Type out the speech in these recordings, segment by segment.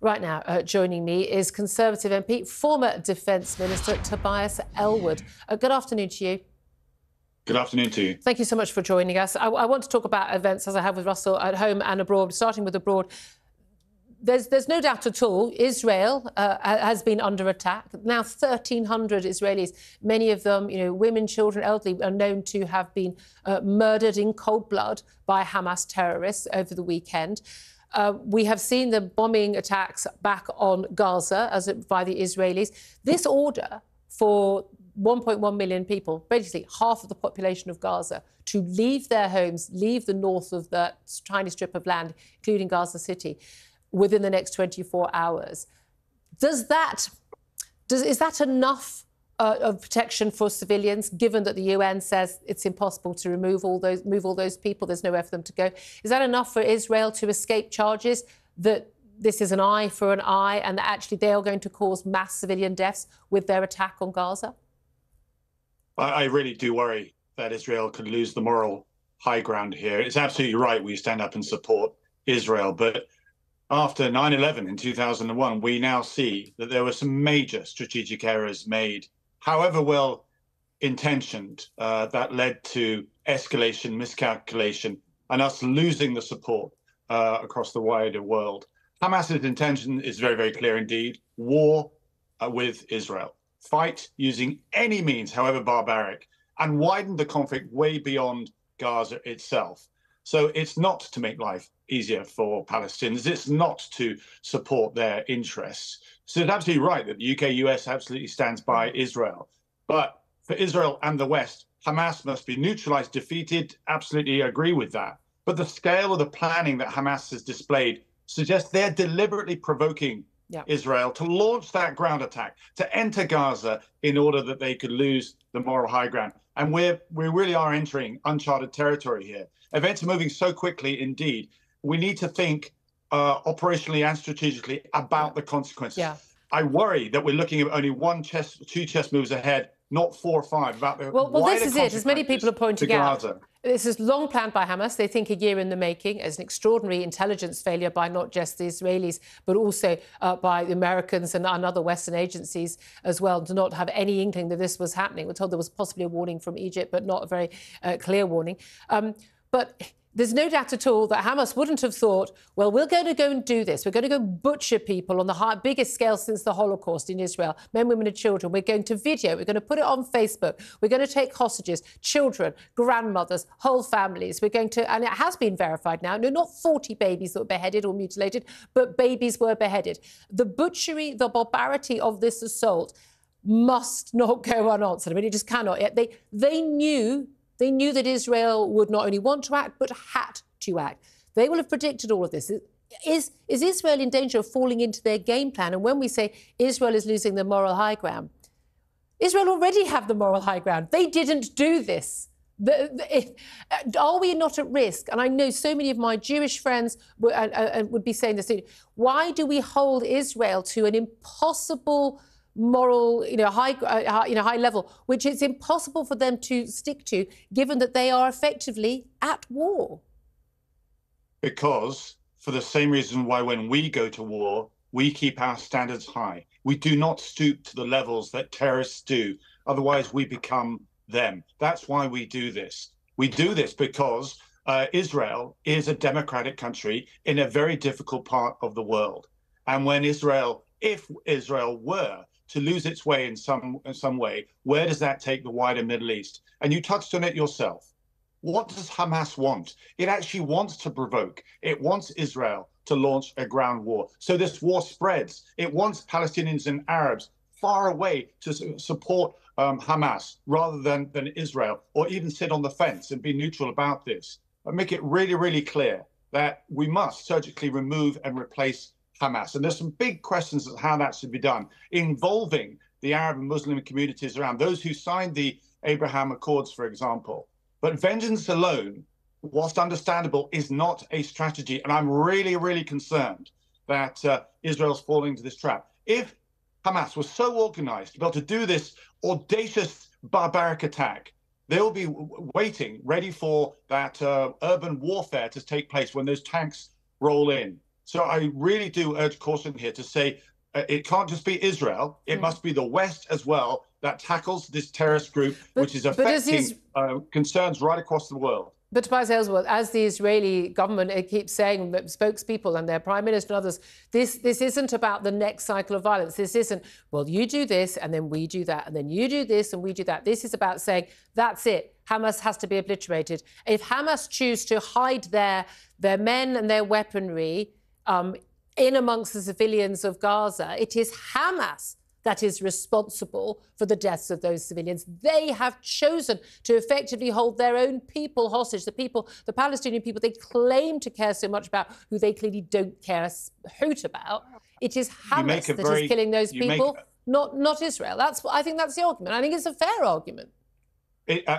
Right now, joining me is Conservative MP, former Defence Minister Tobias Ellwood. Good afternoon to you. Good afternoon to you. Thank you so much for joining us. I want to talk about events, as I have with Russell, at home and abroad. Starting with abroad, there's no doubt at all Israel has been under attack. Now 1,300 Israelis, many of them, women, children, elderly, are known to have been murdered in cold blood by Hamas terrorists over the weekend. We have seen the bombing attacks back on Gaza by the Israelis. This order for 1.1 million people, basically half of the population of Gaza, to leave their homes, leave the north of that tiny strip of land, including Gaza City, within the next 24 hours. Is that enough of protection for civilians, given that the UN says it's impossible to move all those people, there's nowhere for them to go? Is that enough for Israel to escape charges that this is an eye for an eye and that actually they are going to cause mass civilian deaths with their attack on Gaza? I really do worry that Israel could lose the moral high ground here. It's absolutely right we stand up and support Israel, but after 9/11 in 2001, we now see that there were some major strategic errors made, however well intentioned, that led to escalation, miscalculation, and us losing the support across the wider world. Hamas's intention is very, very clear indeed: war with Israel. Fight using any means, however barbaric, and widen the conflict way beyond Gaza itself. So it's not to make life easier for Palestinians. It's not to support their interests. So it's absolutely right that the UK, US absolutely stands by Israel. But for Israel and the West, Hamas must be neutralized, defeated. Absolutely agree with that. But the scale of the planning that Hamas has displayed suggests they're deliberately provoking Israel to launch that ground attack, to enter Gaza in order that they could lose the moral high ground. And we really are entering uncharted territory here. Events are moving so quickly indeed. We need to think operationally and strategically about the consequences. I worry that we're looking at only two chess moves ahead, not 4 or 5. About the well, this is it. As many people are pointing out, this is long planned by Hamas. They think a year in the making, as an extraordinary intelligence failure by not just the Israelis, but also by the Americans and other Western agencies as well, to not have any inkling that this was happening. We're told there was possibly a warning from Egypt, but not a very clear warning. But there's no doubt at all that Hamas wouldn't have thought, well, we're going to go and do this. We're going to go butcher people on the biggest scale since the Holocaust in Israel, men, women and children. We're going to video. We're going to put it on Facebook. We're going to take hostages, children, grandmothers, whole families. We're going to, and it has been verified now, no, not 40 babies that were beheaded or mutilated, but babies were beheaded. The butchery, the barbarity of this assault must not go unanswered. I mean, it just cannot. They knew that Israel would not only want to act, but had to act. They will have predicted all of this. Is Israel in danger of falling into their game plan? And when we say Israel is losing the moral high ground, Israel already have the moral high ground. They didn't do this. Are we not at risk? And I know so many of my Jewish friends would be saying this. Why do we hold Israel to an impossible moral, high level, which it's impossible for them to stick to, given that they are effectively at war? Because for the same reason why when we go to war, we keep our standards high. We do not stoop to the levels that terrorists do. Otherwise, we become them. That's why we do this. We do this because Israel is a democratic country in a very difficult part of the world. And when if Israel were to lose its way in some way, where does that take the wider Middle East? And you touched on it yourself. What does Hamas want? It actually wants to provoke. It wants Israel to launch a ground war. So this war spreads. It wants Palestinians and Arabs far away to support Hamas rather than Israel, or even sit on the fence and be neutral about this. I make it really, really clear that we must surgically remove and replace Hamas. And there's some big questions of how that should be done, involving the Arab and Muslim communities around, those who signed the Abraham Accords, for example. But vengeance alone, whilst understandable, is not a strategy. And I'm really, really concerned that Israel's falling into this trap. If Hamas was so organized to be able to do this audacious, barbaric attack, they'll be waiting, ready for that urban warfare to take place when those tanks roll in. So I really do urge caution here to say it can't just be Israel. It must be the West as well that tackles this terrorist group, which is affecting concerns right across the world. But Tobias Ellwood, as the Israeli government keeps saying, spokespeople and their prime minister and others, this isn't about the next cycle of violence. This isn't, well, you do this and then we do that and then you do this and we do that. This is about saying, that's it. Hamas has to be obliterated. If Hamas choose to hide their men and their weaponry in amongst the civilians of Gaza, it is Hamas that is responsible for the deaths of those civilians. They have chosen to effectively hold their own people hostage. The Palestinian people they claim to care so much about, who they clearly don't care a hoot about. It is Hamas that is killing those people, not Israel. I think that's the argument. I think it's a fair argument.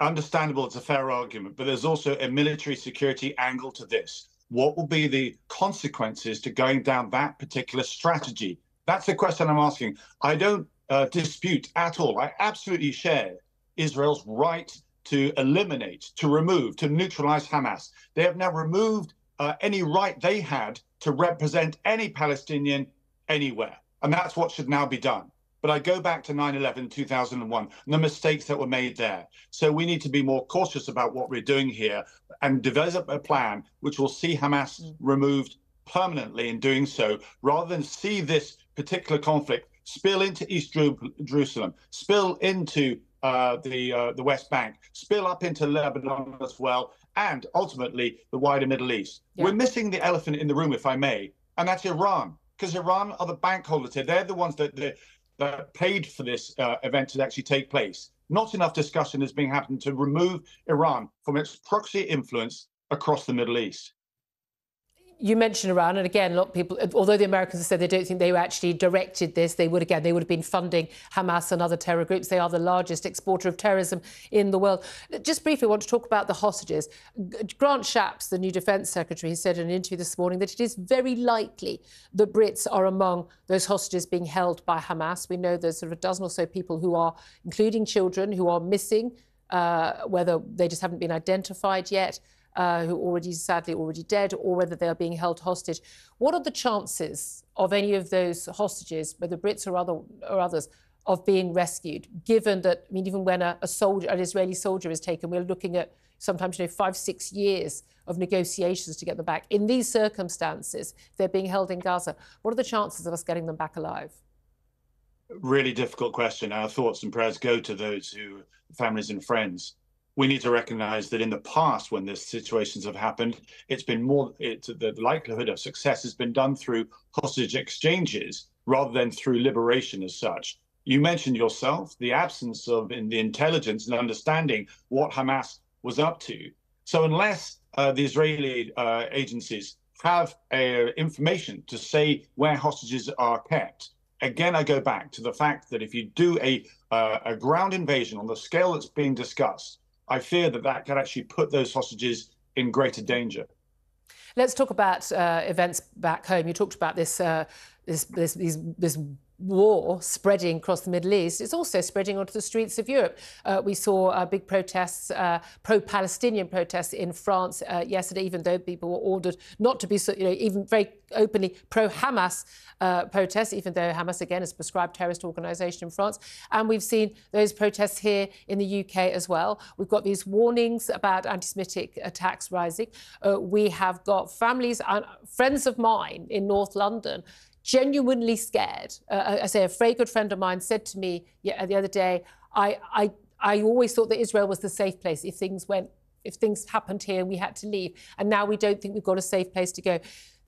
Understandable, it's a fair argument, but there's also a military security angle to this. What will be the consequences to going down that particular strategy? That's the question I'm asking. I don't dispute at all. I absolutely share Israel's right to eliminate, to remove, to neutralize Hamas. They have now removed any right they had to represent any Palestinian anywhere. And that's what should now be done. But I go back to 9/11, 2001, and the mistakes that were made there. So we need to be more cautious about what we're doing here and develop a plan which will see Hamas removed permanently in doing so, rather than see this particular conflict spill into East Jerusalem, spill into the West Bank, spill up into Lebanon as well, and ultimately the wider Middle East. Yeah. We're missing the elephant in the room, if I may, and that's Iran, because Iran are the bank holders here. They're the ones that paid for this event to actually take place. Not enough discussion is being happened to remove Iran from its proxy influence across the Middle East. You mentioned Iran, and again, a lot of people, although the Americans have said they don't think they actually directed this, they would have been funding Hamas and other terror groups. They are the largest exporter of terrorism in the world. Just briefly, I want to talk about the hostages. Grant Shapps, the new Defence Secretary, said in an interview this morning that it is very likely that Brits are among those hostages being held by Hamas. We know there's sort of a dozen or so people who are, including children, who are missing, whether they just haven't been identified yet. Who sadly already dead, or whether they are being held hostage. What are the chances of any of those hostages, whether Brits or others, of being rescued? Given that, I mean, even when an Israeli soldier is taken, we're looking at sometimes 5-6 years of negotiations to get them back. In these circumstances, they're being held in Gaza. What are the chances of us getting them back alive? Really difficult question. Our thoughts and prayers go to those families and friends. We need to recognize that in the past, when these situations have happened, the likelihood of success has been done through hostage exchanges rather than through liberation as such. You mentioned yourself the absence of the intelligence and understanding what Hamas was up to. So unless the Israeli agencies have information to say where hostages are kept, again, I go back to the fact that if you do a ground invasion on the scale that's being discussed, I fear that could actually put those hostages in greater danger. Let's talk about events back home. You talked about this war spreading across the Middle East. It's also spreading onto the streets of Europe. We saw big protests, pro-Palestinian protests in France yesterday, even though people were ordered not to be, even very openly pro-Hamas protests, even though Hamas, again, is a prescribed terrorist organisation in France. And we've seen those protests here in the UK as well. We've got these warnings about anti-Semitic attacks rising. We have got families, friends of mine in North London, genuinely scared. I say a very good friend of mine said to me the other day, I always thought that Israel was the safe place if things happened here and we had to leave. And now we don't think we've got a safe place to go.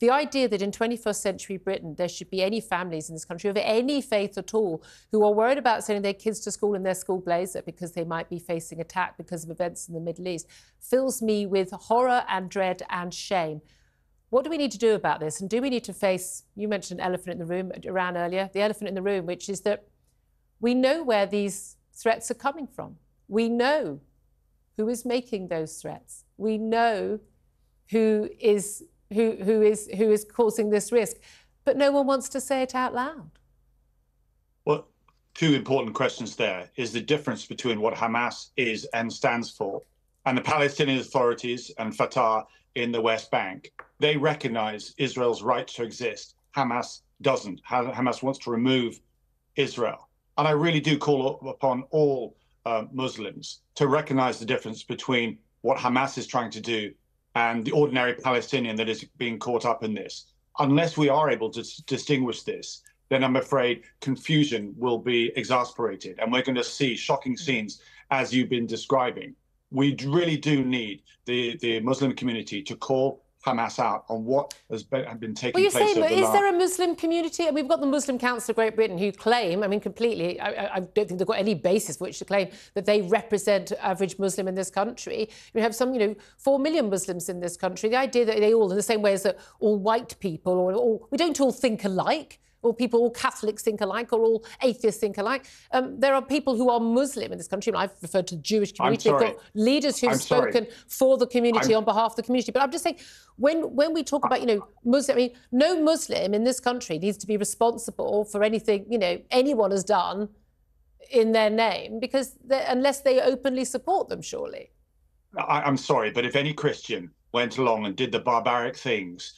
The idea that in 21st century Britain, there should be any families in this country of any faith at all who are worried about sending their kids to school in their school blazer because they might be facing attack because of events in the Middle East fills me with horror and dread and shame. What do we need to do about this? And do we need to face, you mentioned an elephant in the room, Iran earlier, the elephant in the room, which is that we know where these threats are coming from. We know who is making those threats. We know who is causing this risk, but no one wants to say it out loud. Well, two important questions there is the difference between what Hamas is and stands for and the Palestinian Authorities and Fatah in the West Bank. they recognize Israel's right to exist. Hamas doesn't. Hamas wants to remove Israel. And I really do call upon all Muslims to recognize the difference between what Hamas is trying to do and the ordinary Palestinian that is being caught up in this. Unless we are able to distinguish this, then I'm afraid confusion will be exasperated, and we're going to see shocking scenes as you've been describing. We really do need the Muslim community to call Hamas out on what has been taking place. Is there a Muslim community? And we've got the Muslim Council of Great Britain who claim, I mean, completely, I don't think they've got any basis for which to claim that they represent average Muslim in this country. We have some, 4 million Muslims in this country. The idea that they all, in the same way as that all white people, or we don't all think alike, all Catholics think alike, or all atheists think alike. There are people who are Muslim in this country, and I've referred to the Jewish community. They've got leaders who've spoken for the community on behalf of the community. But I'm just saying, when we talk about, Muslim, I mean, no Muslim in this country needs to be responsible for anything, anyone has done in their name, because unless they openly support them, surely. I'm sorry, but if any Christian went along and did the barbaric things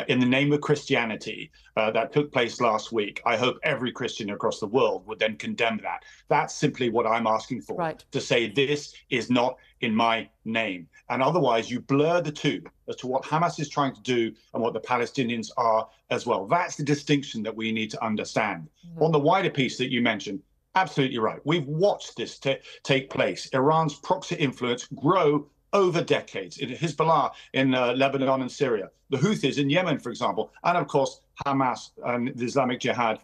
in the name of Christianity that took place last week, I hope every Christian across the world would then condemn that. That's simply what I'm asking for, right. To say this is not in my name. And otherwise, you blur the two as to what Hamas is trying to do and what the Palestinians are as well. That's the distinction that we need to understand. On the wider piece that you mentioned, absolutely right. We've watched this take place. Iran's proxy influence grow over decades. Hezbollah in Lebanon and Syria, the Houthis in Yemen, for example, and of course Hamas and the Islamic Jihad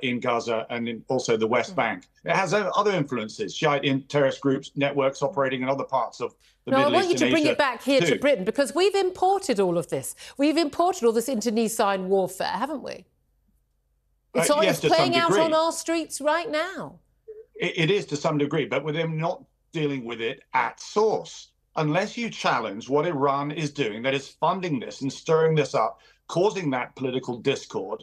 in Gaza and also the West Bank. It has other influences, Shiite terrorist groups, networks operating in other parts of the Middle East. I want you to bring it back here to Britain, because we've imported all of this. We've imported all this internecine warfare, haven't we? It's playing out on our streets right now. It is to some degree, but with them not dealing with it at source. Unless you challenge what Iran is doing, that is funding this and stirring this up, causing that political discord,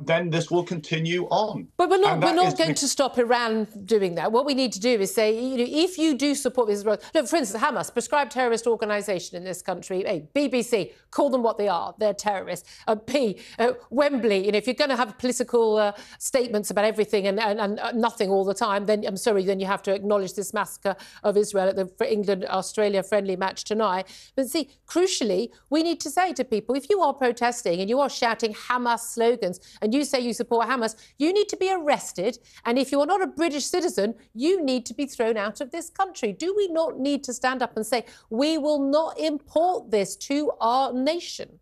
then this will continue on. But we're not going to stop Iran doing that. What we need to do is say, if you do support Israel, look, for instance, Hamas, prescribed terrorist organisation in this country, BBC, call them what they are, they're terrorists. Wembley, if you're going to have political statements about everything and nothing all the time, then I'm sorry, then you have to acknowledge this massacre of Israel at the England-Australia friendly match tonight. But see, crucially, we need to say to people, if you are protesting and you are shouting Hamas slogans, and you say you support Hamas, you need to be arrested. And if you are not a British citizen, you need to be thrown out of this country. Do we not need to stand up and say, we will not import this to our nation?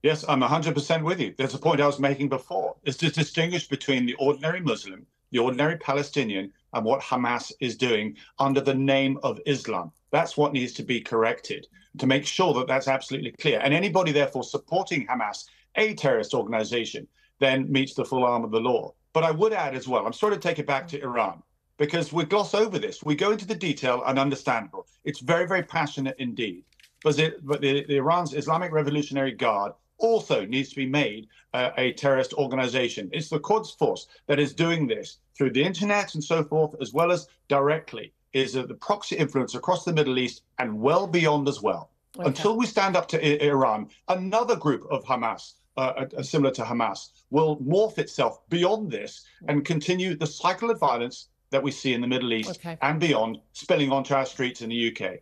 Yes, I'm 100% with you. There's a point I was making before. It's to distinguish between the ordinary Muslim, the ordinary Palestinian, and what Hamas is doing under the name of Islam. That's what needs to be corrected, to make sure that that's absolutely clear. And anybody, therefore, supporting Hamas, a terrorist organization, then meets the full arm of the law. But I would add as well, I'm sorry to take it back to Iran, because we gloss over this. We go into the detail, and understandable. It's very, very passionate indeed. But the Iran's Islamic Revolutionary Guard also needs to be made a terrorist organization. It's the Quds Force that is doing this through the internet and so forth, as well as directly, is the proxy influence across the Middle East and well beyond as well. Okay. Until we stand up to Iran, another group of Hamas, similar to Hamas, will morph itself beyond this and continue the cycle of violence that we see in the Middle East and beyond, spilling onto our streets in the UK.